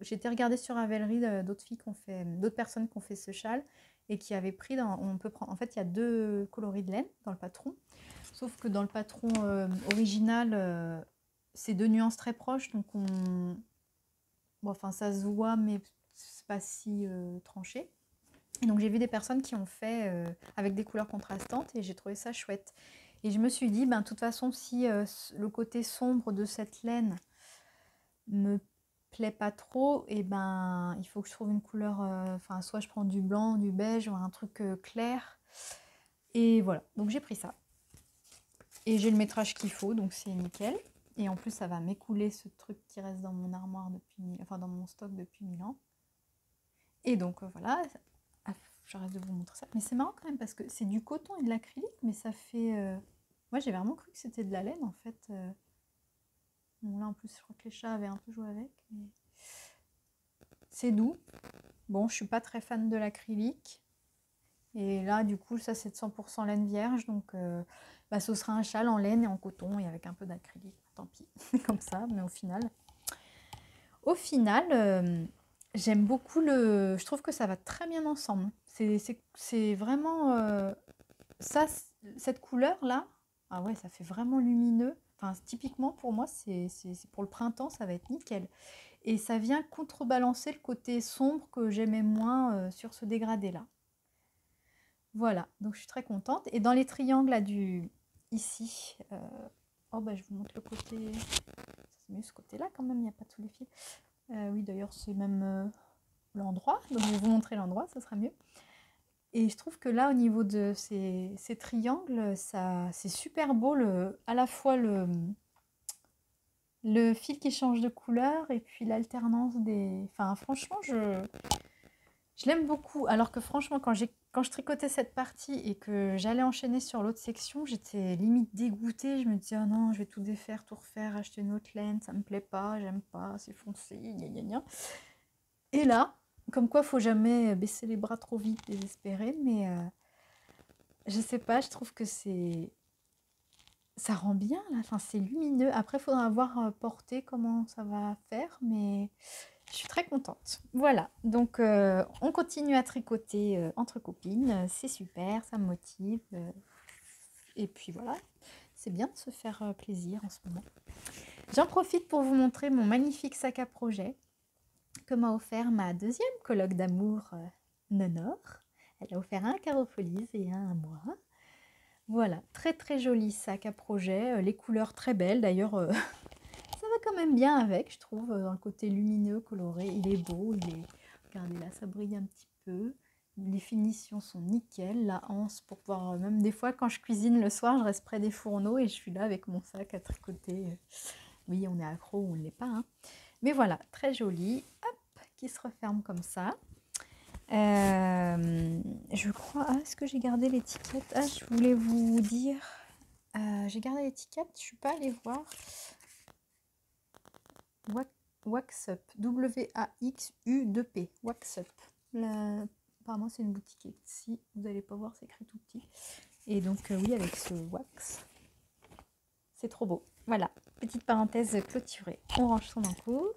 j'étais regardée sur Ravelry d'autres filles d'autres personnes qui ont fait ce châle et qui avaient pris on peut prendre, en fait, il y a 2 coloris de laine dans le patron. Sauf que dans le patron original, c'est 2 nuances très proches, donc bon, enfin, ça se voit, mais c'est pas si tranché. Et donc j'ai vu des personnes qui ont fait avec des couleurs contrastantes et j'ai trouvé ça chouette. Et je me suis dit, ben, de toute façon, si le côté sombre de cette laine me plaît pas trop, et ben il faut que je trouve une couleur, enfin soit je prends du blanc, du beige ou un truc clair. Et voilà, donc j'ai pris ça. Et j'ai le métrage qu'il faut, donc c'est nickel. Et en plus, ça va m'écouler ce truc qui reste dans mon armoire depuis, enfin dans mon stock depuis 1000 ans. Et donc voilà, j'arrête de vous montrer ça. Mais c'est marrant quand même parce que c'est du coton et de l'acrylique, mais ça fait... Moi j'ai vraiment cru que c'était de la laine en fait. Bon là en plus je crois que les chats avaient un peu joué avec. Mais... C'est doux. Bon, je suis pas très fan de l'acrylique. Et là du coup ça c'est de 100% laine vierge. Donc bah, ce sera un châle en laine et en coton et avec un peu d'acrylique. Tant pis, comme ça. Mais au final, j'aime beaucoup le... Je trouve que ça va très bien ensemble. C'est vraiment... ça, cette couleur-là, ah ouais, ça fait vraiment lumineux. Enfin, typiquement, pour moi, c'est pour le printemps, ça va être nickel. Et ça vient contrebalancer le côté sombre que j'aimais moins sur ce dégradé-là. Voilà, donc je suis très contente. Et dans les triangles là, ici, oh bah je vous montre le côté... C'est mieux ce côté-là quand même, il n'y a pas tous les fils. Oui, d'ailleurs, c'est même l'endroit. Donc, je vais vous montrer l'endroit, ça sera mieux. Et je trouve que là, au niveau de ces triangles, c'est super beau, à la fois le fil qui change de couleur et puis l'alternance des... Enfin, franchement, je l'aime beaucoup. Alors que franchement, quand je tricotais cette partie et que j'allais enchaîner sur l'autre section, j'étais limite dégoûtée. Je me disais, oh non, je vais tout défaire, tout refaire, acheter une autre laine, ça me plaît pas, j'aime pas, c'est foncé, gna gna gna. Et là, comme quoi, faut jamais baisser les bras trop vite, désespérer, mais je sais pas, je trouve que ça rend bien là, enfin, c'est lumineux. Après, il faudra voir porter comment ça va faire, mais je suis très contente. Voilà, donc on continue à tricoter entre copines, c'est super, ça me motive. Et puis voilà, c'est bien de se faire plaisir en ce moment. J'en profite pour vous montrer mon magnifique sac à projet que m'a offert ma deuxième coloc d'amour, Nonor. Elle a offert un à Carofolise et un à moi. Voilà, très très joli sac à projet, les couleurs très belles. D'ailleurs, ça va quand même bien avec, je trouve, dans le côté lumineux, coloré. Il est beau, regardez là, ça brille un petit peu. Les finitions sont nickel, la anse pour pouvoir... Même des fois, quand je cuisine le soir, je reste près des fourneaux et je suis là avec mon sac à tricoter. Oui, on est accro ou on ne l'est pas, hein. Mais voilà, très joli. Hop, qui se referme comme ça. Je crois... Ah, est-ce que j'ai gardé l'étiquette? Ah, je voulais vous dire... j'ai gardé l'étiquette, je ne suis pas allée voir. Wax Up, W-A-X-U-2-P, Wax Up. Apparemment, c'est une boutique ici. Vous n'allez pas voir, c'est écrit tout petit. Et donc, oui, avec ce wax, c'est trop beau. Voilà, petite parenthèse clôturée. On range son encours.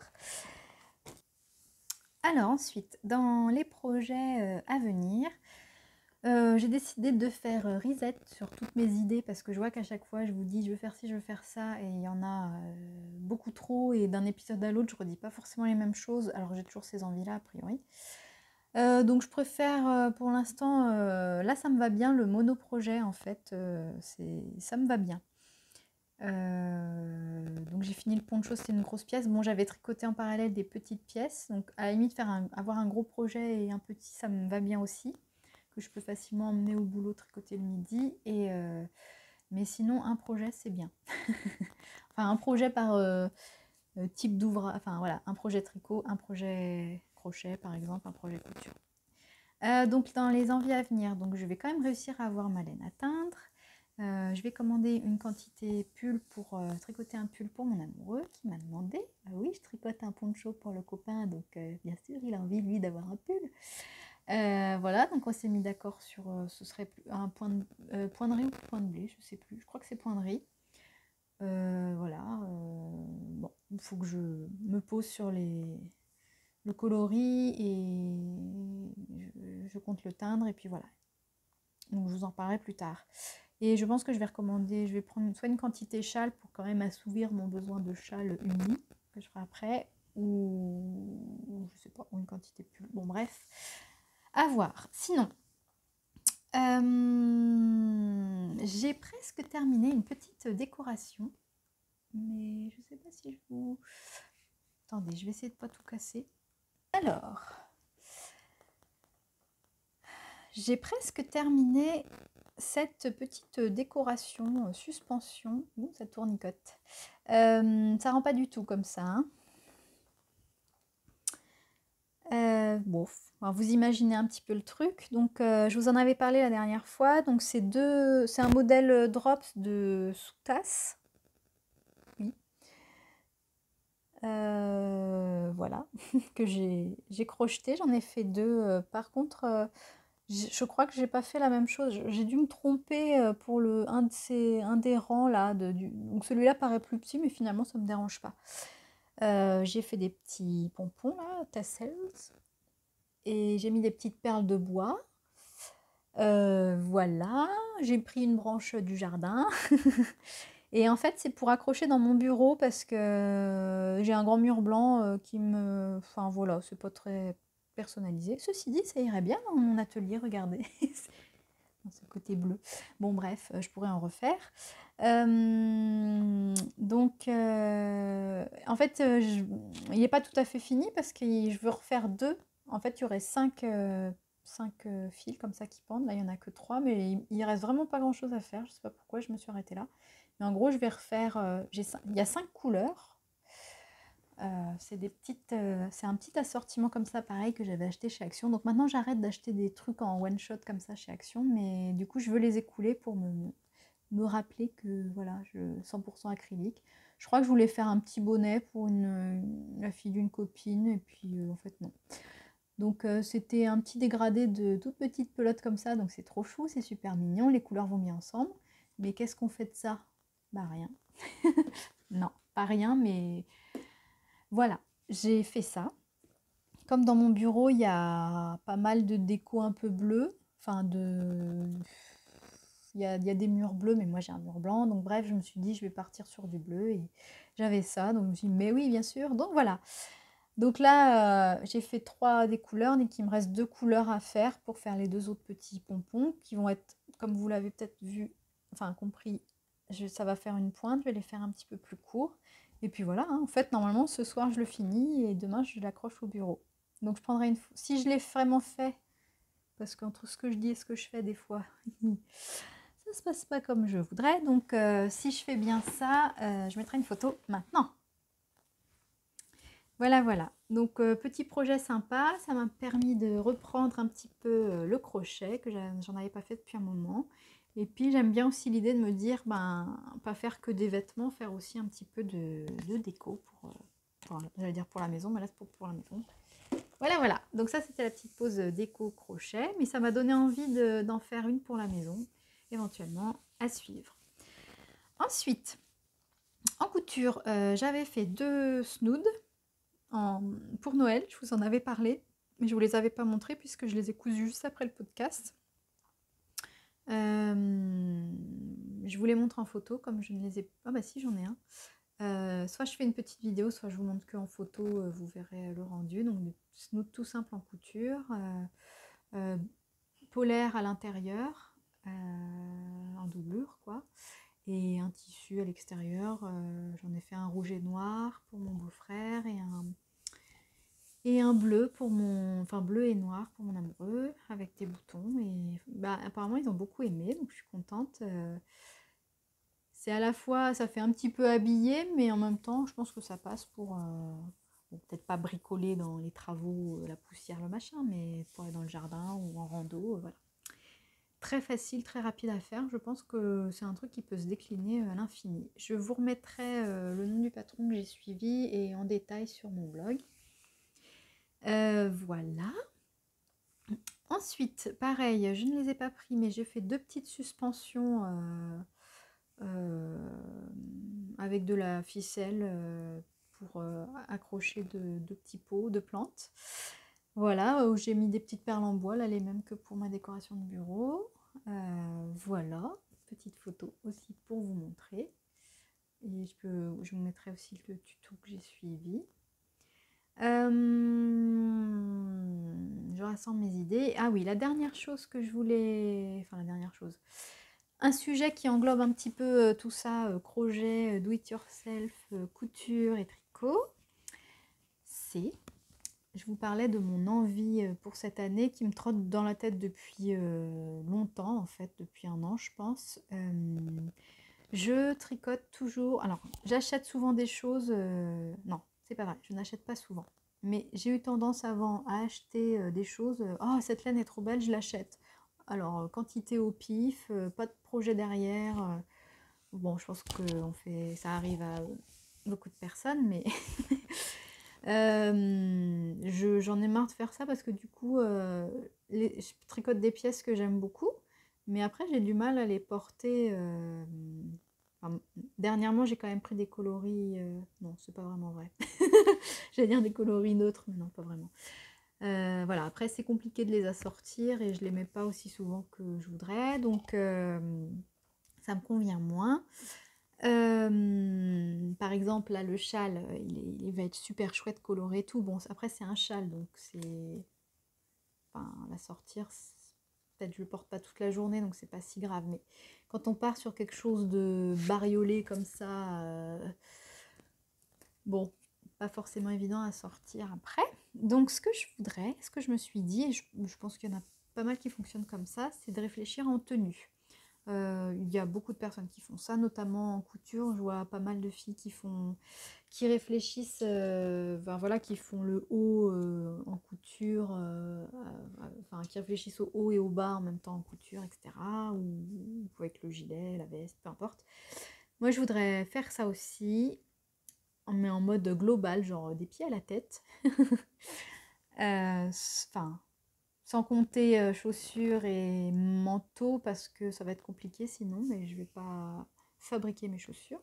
Alors ensuite, dans les projets à venir, j'ai décidé de faire reset sur toutes mes idées parce que je vois qu'à chaque fois je vous dis je veux faire ci, je veux faire ça et il y en a beaucoup trop et d'un épisode à l'autre je redis pas forcément les mêmes choses alors j'ai toujours ces envies là a priori. Donc je préfère pour l'instant, là ça me va bien le monoprojet en fait, ça me va bien. Donc j'ai fini le poncho, c'était une grosse pièce. Bon, j'avais tricoté en parallèle des petites pièces, donc à la limite avoir un gros projet et un petit, ça me va bien aussi, que je peux facilement emmener au boulot tricoter le midi. Mais sinon, un projet, c'est bien. Enfin, un projet par type d'ouvrage, enfin voilà, un projet tricot, un projet crochet par exemple, un projet couture. Donc dans les envies à venir, donc je vais quand même réussir à avoir ma laine à teindre. Je vais commander une quantité pull pour tricoter un pull pour mon amoureux qui m'a demandé. Ah oui, je tricote un poncho pour le copain, donc bien sûr, il a envie lui d'avoir un pull. Voilà, donc on s'est mis d'accord sur ce serait un poinderie ou point de blé, je sais plus. Je crois que c'est poinderie. Voilà. Bon, il faut que je me pose sur le coloris et je compte le teindre et puis voilà. Donc je vous en parlerai plus tard. Et je pense que je vais recommander, je vais prendre soit une quantité châle pour quand même assouvir mon besoin de châle uni, que je ferai après, ou je sais pas, ou une quantité plus. Bon bref, à voir. Sinon, j'ai presque terminé une petite décoration, mais je sais pas si je vous... Attendez, je vais essayer de pas tout casser. Alors, j'ai presque terminé cette petite décoration, suspension, ouh, ça tournicote. Ça rend pas du tout comme ça, hein. Bon, enfin, vous imaginez un petit peu le truc. Donc, je vous en avais parlé la dernière fois. Donc, c'est un modèle Drops de sous-tasse. Oui. Voilà, que j'ai crocheté. J'en ai fait deux. Par contre, je crois que j'ai pas fait la même chose. J'ai dû me tromper pour un des rangs là. Donc, celui-là paraît plus petit, mais finalement, ça me dérange pas. J'ai fait des petits pompons là, tassels. Et j'ai mis des petites perles de bois. Voilà, j'ai pris une branche du jardin. Et en fait, c'est pour accrocher dans mon bureau parce que j'ai un grand mur blanc qui me... Enfin voilà, c'est pas très personnalisé. Ceci dit, ça irait bien dans mon atelier, regardez. Dans ce côté bleu. Bon bref, je pourrais en refaire. Donc, en fait, il n'est pas tout à fait fini parce que je veux refaire deux. En fait, il y aurait cinq fils comme ça qui pendent. Là, il n'y en a que trois, mais il reste vraiment pas grand-chose à faire. Je ne sais pas pourquoi je me suis arrêtée là. Mais en gros, je vais refaire... il y a 5 couleurs. C'est un petit assortiment comme ça, pareil, que j'avais acheté chez Action. Donc maintenant, j'arrête d'acheter des trucs en one shot comme ça chez Action. Mais du coup, je veux les écouler pour me rappeler que voilà, 100% acrylique. Je crois que je voulais faire un petit bonnet pour la fille d'une copine. Et puis, en fait, non. Donc, c'était un petit dégradé de toutes petites pelotes comme ça. Donc, c'est trop chou, c'est super mignon. Les couleurs vont bien ensemble. Mais qu'est-ce qu'on fait de ça? Bah, rien. Non, pas rien, mais voilà, j'ai fait ça. Comme dans mon bureau, il y a pas mal de déco un peu bleu. Enfin, il y a des murs bleus, mais moi j'ai un mur blanc. Donc bref, je me suis dit, je vais partir sur du bleu. Et j'avais ça. Donc je me suis dit, mais oui, bien sûr. Donc voilà. Donc là, j'ai fait 3 des couleurs. Et qu'il me reste 2 couleurs à faire pour faire les 2 autres petits pompons. Qui vont être, comme vous l'avez peut-être vu, enfin compris, ça va faire une pointe. Je vais les faire un petit peu plus courts. Et puis voilà, hein. En fait, normalement, ce soir, je le finis et demain, je l'accroche au bureau. Donc, je prendrai si je l'ai vraiment fait, parce qu'entre ce que je dis et ce que je fais, des fois, ça se passe pas comme je voudrais. Donc, si je fais bien ça, je mettrai une photo maintenant. Voilà, voilà. Donc, petit projet sympa. Ça m'a permis de reprendre un petit peu le crochet, que j'en avais pas fait depuis un moment. Et puis, j'aime bien aussi l'idée de me dire, ben, pas faire que des vêtements, faire aussi un petit peu de déco j'allais dire pour la maison, mais là, c'est pour la maison. Voilà, voilà. Donc ça, c'était la petite pause déco crochet. Mais ça m'a donné envie d'en faire une pour la maison, éventuellement à suivre. Ensuite, en couture, j'avais fait 2 snoods pour Noël. Je vous en avais parlé, mais je ne vous les avais pas montrés puisque je les ai cousus juste après le podcast. Je vous les montre en photo comme je ne les ai... Ah bah si, j'en ai un. Soit je fais une petite vidéo, soit je vous montre que en photo, vous verrez le rendu. Donc des snoods tout simples en couture, polaire à l'intérieur, en doublure quoi, et un tissu à l'extérieur. J'en ai fait un rouge et noir pour mon beau-frère et un bleu pour enfin bleu et noir pour mon amoureux avec des boutons. Et bah, apparemment ils ont beaucoup aimé, donc je suis contente. C'est à la fois, ça fait un petit peu habillé, mais en même temps, je pense que ça passe pour, bon, peut-être pas bricoler dans les travaux, la poussière, le machin, mais pour aller dans le jardin ou en rando, voilà. Très facile, très rapide à faire. Je pense que c'est un truc qui peut se décliner à l'infini. Je vous remettrai le nom du patron que j'ai suivi et en détail sur mon blog. Voilà. Ensuite, pareil, je ne les ai pas pris, mais j'ai fait 2 petites suspensions avec de la ficelle pour accrocher 2 petits pots de plantes. Voilà, où j'ai mis des petites perles en bois, là les mêmes que pour ma décoration de bureau. Voilà, petite photo aussi pour vous montrer. Et je vous mettrai aussi le tuto que j'ai suivi. Je rassemble mes idées. Ah oui, la dernière chose que je voulais... Enfin, la dernière chose. Un sujet qui englobe un petit peu tout ça, crochet, do it yourself, couture et tricot. C'est je vous parlais de mon envie pour cette année qui me trotte dans la tête depuis longtemps, en fait, depuis un an, je pense. Je tricote toujours. Alors, j'achète souvent des choses. Non, c'est pas vrai, je n'achète pas souvent. Mais j'ai eu tendance avant à acheter des choses. Oh, cette laine est trop belle, je l'achète. Alors, quantité au pif, pas de projet derrière. Bon, je pense que ça arrive à beaucoup de personnes, mais j'en ai marre de faire ça parce que du coup, je tricote des pièces que j'aime beaucoup, mais après j'ai du mal à les porter. Enfin, dernièrement, j'ai quand même pris des coloris. Non, c'est pas vraiment vrai. J'allais dire des coloris neutres, mais non, pas vraiment. Voilà, après c'est compliqué de les assortir et je les mets pas aussi souvent que je voudrais, donc ça me convient moins. Par exemple, là, le châle, il va être super chouette, coloré, tout. Bon, après, c'est un châle, donc c'est... Enfin, la sortir, peut-être je le porte pas toute la journée, donc c'est pas si grave. Mais quand on part sur quelque chose de bariolé comme ça, bon, pas forcément évident à sortir après. Donc, ce que je voudrais, ce que je me suis dit, et je pense qu'il y en a pas mal qui fonctionnent comme ça, c'est de réfléchir en tenue. Il y a beaucoup de personnes qui font ça, notamment en couture. Je vois pas mal de filles qui réfléchissent, ben voilà, qui font le haut en couture, enfin qui réfléchissent au haut et au bas en même temps en couture, etc. Ou avec le gilet, la veste, peu importe. Moi, je voudrais faire ça aussi, mais en mode global, genre des pieds à la tête. Enfin, sans compter chaussures et manteau parce que ça va être compliqué sinon, mais je vais pas fabriquer mes chaussures.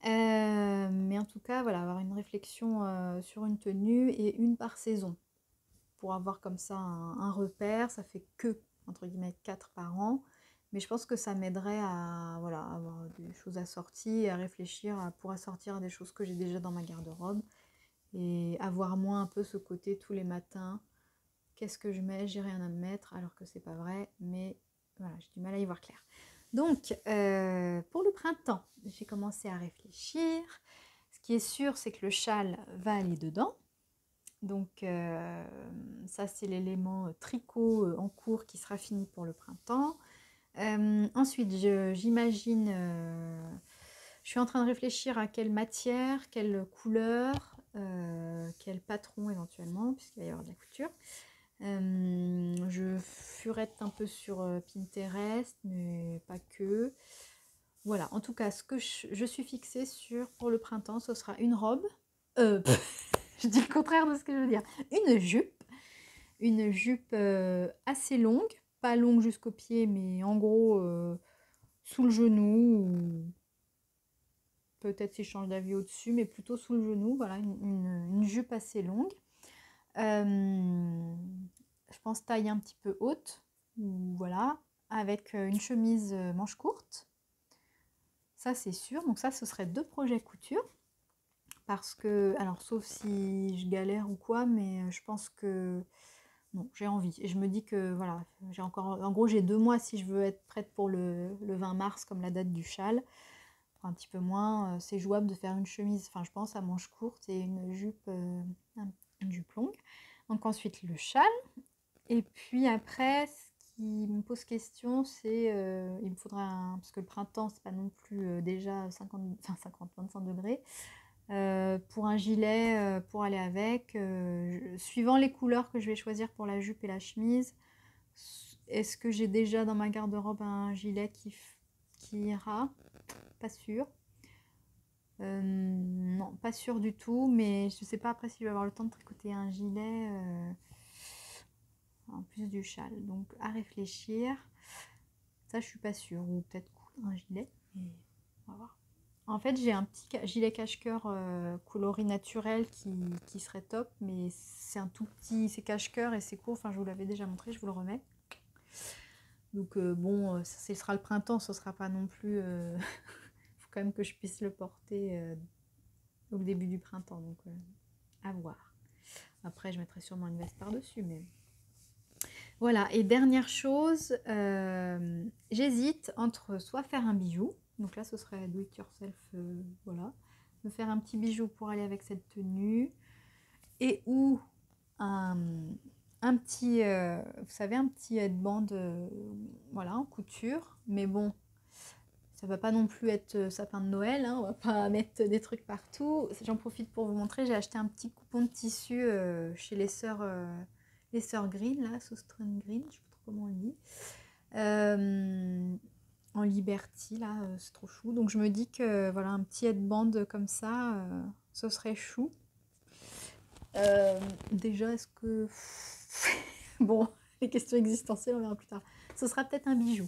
Mais en tout cas, voilà, avoir une réflexion sur une tenue et une par saison pour avoir comme ça un repère. Ça fait que, entre guillemets, 4 par an. Mais je pense que ça m'aiderait à voilà, avoir des choses assorties et à réfléchir pour assortir des choses que j'ai déjà dans ma garde-robe et avoir moins un peu ce côté tous les matins. Qu'est-ce que je mets? J'ai rien à me mettre, alors que c'est pas vrai, mais voilà, j'ai du mal à y voir clair. Donc, pour le printemps, j'ai commencé à réfléchir. Ce qui est sûr, c'est que le châle va aller dedans. Donc, ça, c'est l'élément tricot en cours qui sera fini pour le printemps. Ensuite, j'imagine, je suis en train de réfléchir à quelle matière, quelle couleur, quel patron éventuellement, puisqu'il va y avoir de la couture. Je furette un peu sur Pinterest, mais pas que. Voilà, en tout cas, ce que je suis fixée sur pour le printemps, ce sera une robe. Je dis le contraire de ce que je veux dire. Une jupe. Une jupe assez longue. Pas longue jusqu'au pied, mais en gros sous le genou. Ou peut-être si je change d'avis au-dessus, mais plutôt sous le genou. Voilà, une jupe assez longue. Je pense taille un petit peu haute, voilà, avec une chemise manche courte. Ça, c'est sûr. Donc ça, ce serait 2 projets couture. Parce que, alors sauf si je galère ou quoi, mais je pense que non, j'ai envie. Et je me dis que voilà, j'ai encore, en gros, j'ai 2 mois si je veux être prête pour le 20 mars, comme la date du châle. Un petit peu moins, c'est jouable de faire une chemise, enfin je pense à manche courte et une jupe longue. Donc ensuite le châle. Et puis après, ce qui me pose question, c'est il me faudra parce que le printemps, c'est pas non plus déjà 25 degrés. Pour un gilet, pour aller avec, suivant les couleurs que je vais choisir pour la jupe et la chemise, est-ce que j'ai déjà dans ma garde-robe un gilet qui ira? Pas sûr. Non, pas sûr du tout, mais je sais pas après si je vais avoir le temps de tricoter un gilet en plus du châle. Donc à réfléchir. Ça, je suis pas sûre. Ou peut-être coudre un gilet. Mais on va voir. En fait, j'ai un petit gilet cache-cœur coloris naturel qui serait top, mais c'est un tout petit, c'est cache-cœur et c'est court. Enfin, je vous l'avais déjà montré, je vous le remets. Donc bon, ce sera le printemps, ce sera pas non plus. Faut quand même que je puisse le porter au début du printemps, donc à voir. Après, je mettrai sûrement une veste par-dessus, mais voilà. Et dernière chose, j'hésite entre soit faire un bijou, donc là ce serait do it yourself, voilà, me faire un petit bijou pour aller avec cette tenue, et ou un, un petit, vous savez, un petit headband, voilà, en couture. Mais bon, ça va pas non plus être sapin de Noël, hein, on va pas mettre des trucs partout. J'en profite pour vous montrer, j'ai acheté un petit coupon de tissu chez les sœurs Green, là, Soustrun Green, je sais pas trop comment on le dit. En Liberty, là, c'est trop chou. Donc je me dis que voilà, un petit headband comme ça, ce serait chou. Déjà, est-ce que... bon, les questions existentielles, on verra plus tard. Ce sera peut-être un bijou.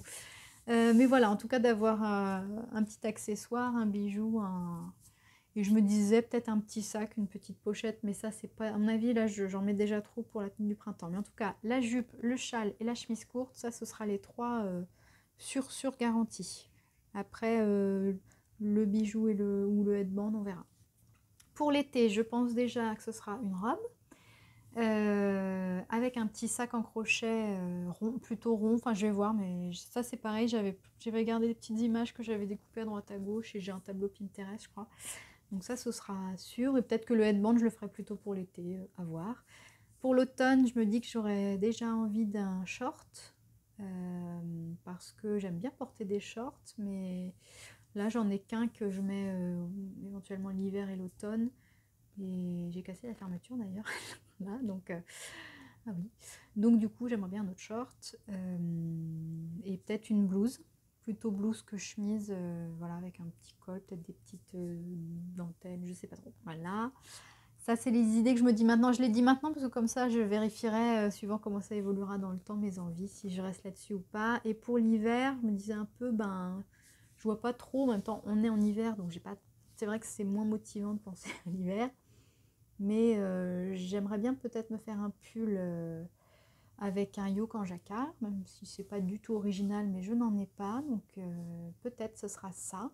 Mais voilà, en tout cas, d'avoir un petit accessoire, un bijou, et je me disais peut-être un petit sac, une petite pochette, mais ça, c'est pas... À mon avis, là, j'en mets déjà trop pour la tenue du printemps. Mais en tout cas, la jupe, le châle et la chemise courte, ça, ce sera les trois sur garantie. Après, le bijou ou le headband, on verra. Pour l'été, je pense déjà que ce sera une robe. Avec un petit sac en crochet rond, plutôt rond, enfin je vais voir, mais ça c'est pareil, j'avais regardé des petites images que j'avais découpées à droite à gauche et j'ai un tableau Pinterest je crois, donc ça ce sera sûr, et peut-être que le headband je le ferai plutôt pour l'été, à voir. Pour l'automne, je me dis que j'aurais déjà envie d'un short, parce que j'aime bien porter des shorts, mais là j'en ai qu'un que je mets éventuellement l'hiver et l'automne. Et j'ai cassé la fermeture d'ailleurs. Là, donc, ah oui. Donc du coup, j'aimerais bien un autre short. Et peut-être une blouse. Plutôt blouse que chemise. Voilà, avec un petit col, peut-être des petites dentelles, je sais pas trop. Voilà. Ça, c'est les idées que je me dis maintenant. Je les dis maintenant parce que comme ça, je vérifierai suivant comment ça évoluera dans le temps, mes envies, si je reste là-dessus ou pas. Et pour l'hiver, je me disais un peu, ben, je vois pas trop. En même temps, on est en hiver, donc j'ai pas. C'est vrai que c'est moins motivant de penser à l'hiver. Mais j'aimerais bien peut-être me faire un pull avec un yoke en jacquard, même si c'est pas du tout original, mais je n'en ai pas, donc peut-être ce sera ça.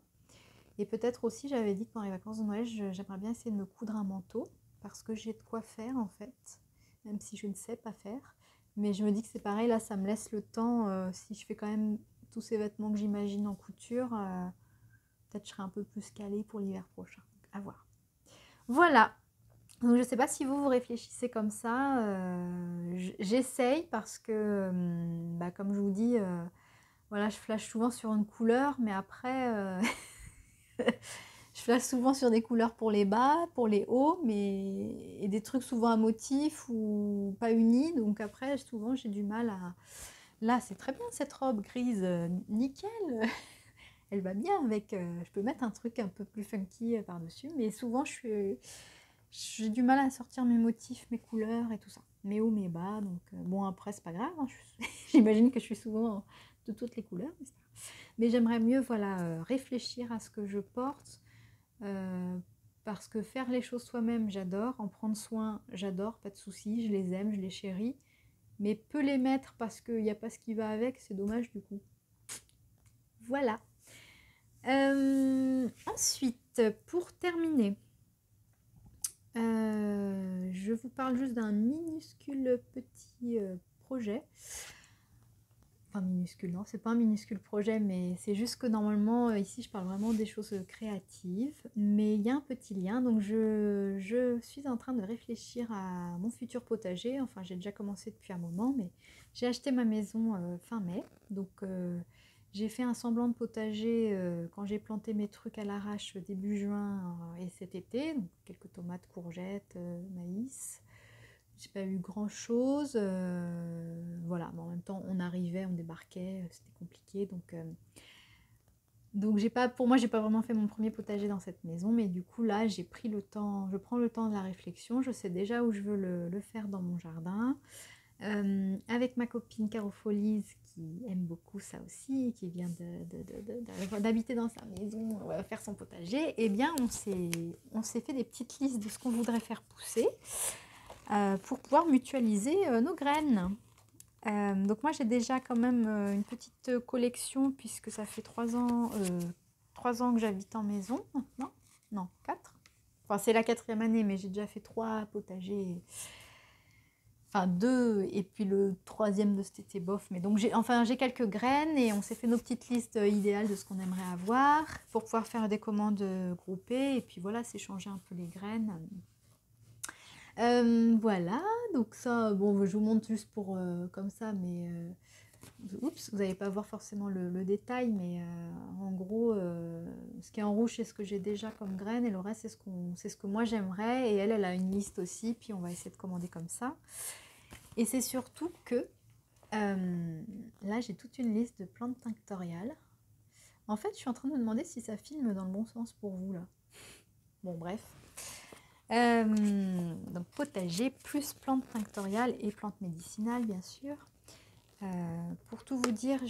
Et peut-être aussi, j'avais dit que pendant les vacances de Noël, j'aimerais bien essayer de me coudre un manteau, parce que j'ai de quoi faire en fait, même si je ne sais pas faire. Mais je me dis que c'est pareil, là ça me laisse le temps, si je fais quand même tous ces vêtements que j'imagine en couture, peut-être je serai un peu plus calée pour l'hiver prochain. Donc, à voir. Voilà. Donc je ne sais pas si vous réfléchissez comme ça. J'essaye parce que, bah, comme je vous dis, voilà, je flash souvent sur une couleur, mais après, je flash souvent sur des couleurs pour les bas, pour les hauts, mais et des trucs souvent à motif ou pas unis. Donc après, souvent, j'ai du mal à... Là, c'est très bien cette robe grise, nickel. Elle va bien avec... je peux mettre un truc un peu plus funky par-dessus, mais souvent, j'ai du mal à sortir mes motifs, mes couleurs et tout ça. Mes hauts, mes bas, donc bon après c'est pas grave, hein, j'imagine que je suis souvent de toutes les couleurs. Mais j'aimerais mieux voilà, réfléchir à ce que je porte, parce que faire les choses soi-même j'adore, en prendre soin j'adore, pas de soucis, je les aime, je les chéris. Mais peu les mettre parce qu'il n'y a pas ce qui va avec, c'est dommage du coup. Voilà. Ensuite, pour terminer, je vous parle juste d'un minuscule petit projet. Enfin minuscule, non, c'est pas un minuscule projet, mais c'est juste que normalement, ici, je parle vraiment des choses créatives. Mais il y a un petit lien, donc je suis en train de réfléchir à mon futur potager. Enfin, j'ai déjà commencé depuis un moment, mais j'ai acheté ma maison fin mai. Donc, j'ai fait un semblant de potager quand j'ai planté mes trucs à l'arrache début juin et cet été. Donc, quelques tomates, courgettes, maïs. J'ai pas eu grand chose, voilà, mais en même temps on arrivait, on débarquait, c'était compliqué, donc j'ai pas, pour moi j'ai pas vraiment fait mon premier potager dans cette maison, mais du coup là j'ai pris le temps, je prends le temps de la réflexion, je sais déjà où je veux le faire dans mon jardin, avec ma copine Carofolies qui aime beaucoup ça aussi, qui vient d'habiter dans sa maison, faire son potager, et eh bien on s'est fait des petites listes de ce qu'on voudrait faire pousser. Pour pouvoir mutualiser nos graines. Donc moi j'ai déjà quand même une petite collection puisque ça fait 3 ans que j'habite en maison maintenant. Non, 4. Enfin c'est la 4e année, mais j'ai déjà fait 3 potagers. Enfin 2 et puis le 3e de cet été bof. Mais donc j'ai quelques graines et on s'est fait nos petites listes idéales de ce qu'on aimerait avoir pour pouvoir faire des commandes groupées et puis voilà, s'échanger un peu les graines. Voilà, donc ça, bon, je vous montre juste pour comme ça, mais oups, vous n'allez pas voir forcément le détail, mais en gros, ce qui est en rouge, c'est ce que j'ai déjà comme graines, et le reste, c'est ce que moi j'aimerais. Et elle a une liste aussi, puis on va essayer de commander comme ça. Et c'est surtout que là, j'ai toute une liste de plantes tinctoriales. En fait, je suis en train de me demander si ça filme dans le bon sens pour vous, là. Bon, bref. Donc potager plus plantes tinctoriales et plantes médicinales, bien sûr. Pour tout vous dire,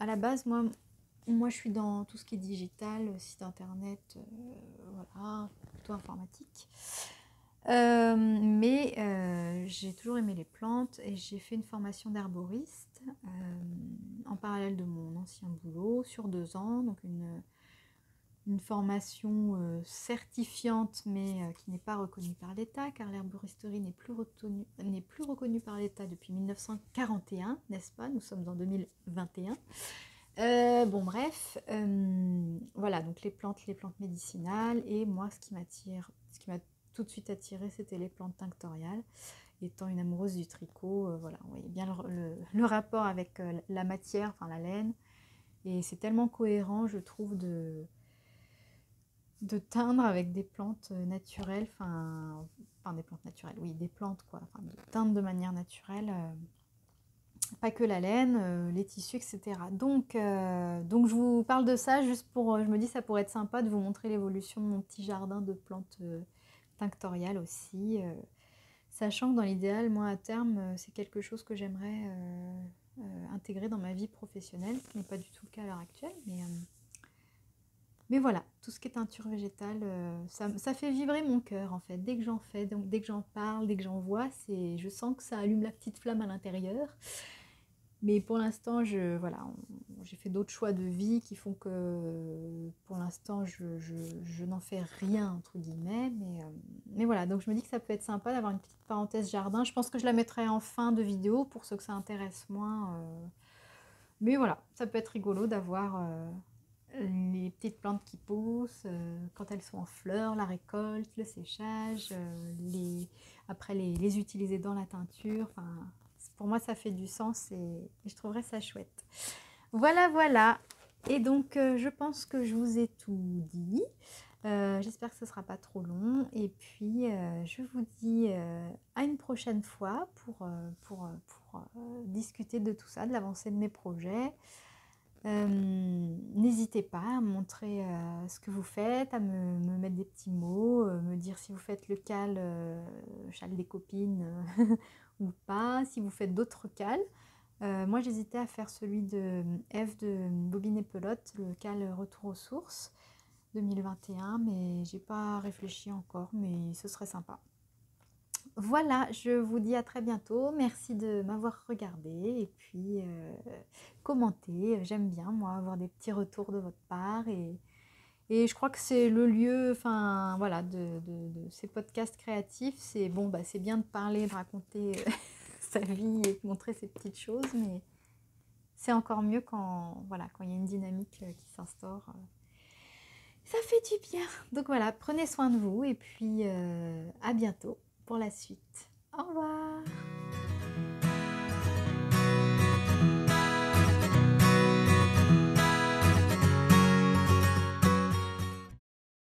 à la base, moi je suis dans tout ce qui est digital, site internet, voilà, plutôt informatique. Mais j'ai toujours aimé les plantes et j'ai fait une formation d'herboriste en parallèle de mon ancien boulot sur 2 ans, donc une formation certifiante mais qui n'est pas reconnue par l'État, car l'herboristerie n'est plus reconnue par l'État depuis 1941, n'est-ce pas? Nous sommes en 2021. Bon bref, voilà, donc les plantes médicinales, et moi ce qui m'a tout de suite attirée, c'était les plantes tinctoriales. Étant une amoureuse du tricot, voilà, vous voyez bien le rapport avec la matière, enfin la laine, et c'est tellement cohérent, je trouve, de teindre avec des plantes naturelles, enfin des plantes naturelles, oui, des plantes quoi, enfin de teindre de manière naturelle, pas que la laine, les tissus, etc. Donc je vous parle de ça juste pour, je me dis ça pourrait être sympa de vous montrer l'évolution de mon petit jardin de plantes tinctoriales aussi, sachant que dans l'idéal, moi à terme, c'est quelque chose que j'aimerais intégrer dans ma vie professionnelle, ce qui n'est pas du tout le cas à l'heure actuelle, mais voilà, tout ce qui est teinture végétale, ça fait vibrer mon cœur en fait. Dès que j'en fais, donc dès que j'en parle, dès que j'en vois, je sens que ça allume la petite flamme à l'intérieur. Mais pour l'instant, voilà, j'ai fait d'autres choix de vie qui font que pour l'instant, je n'en fais rien, entre guillemets. Mais voilà, donc je me dis que ça peut être sympa d'avoir une petite parenthèse jardin. Je pense que je la mettrai en fin de vidéo pour ceux que ça intéresse moins. Mais voilà, ça peut être rigolo d'avoir les petites plantes qui poussent, quand elles sont en fleurs, la récolte, le séchage, après les utiliser dans la teinture. Enfin, pour moi, ça fait du sens et je trouverais ça chouette. Voilà, voilà. Et donc, je pense que je vous ai tout dit. J'espère que ce ne sera pas trop long. Et puis, je vous dis à une prochaine fois pour discuter de tout ça, de l'avancée de mes projets. N'hésitez pas à me montrer ce que vous faites, à me mettre des petits mots, me dire si vous faites le cal, châle des copines ou pas, si vous faites d'autres cals. Moi j'hésitais à faire celui de Eve de Bobine et Pelote, le cal Retour aux sources 2021, mais j'ai pas réfléchi encore, mais ce serait sympa. Voilà, je vous dis à très bientôt. Merci de m'avoir regardé et puis commentez. J'aime bien, moi, avoir des petits retours de votre part. Et je crois que c'est le lieu, enfin, voilà, de ces podcasts créatifs. C'est bon, bah, c'est bien de parler, de raconter sa vie et de montrer ces petites choses, mais c'est encore mieux quand, voilà, quand il y a une dynamique qui s'instaure. Ça fait du bien. Donc voilà, prenez soin de vous et puis à bientôt pour la suite. Au revoir.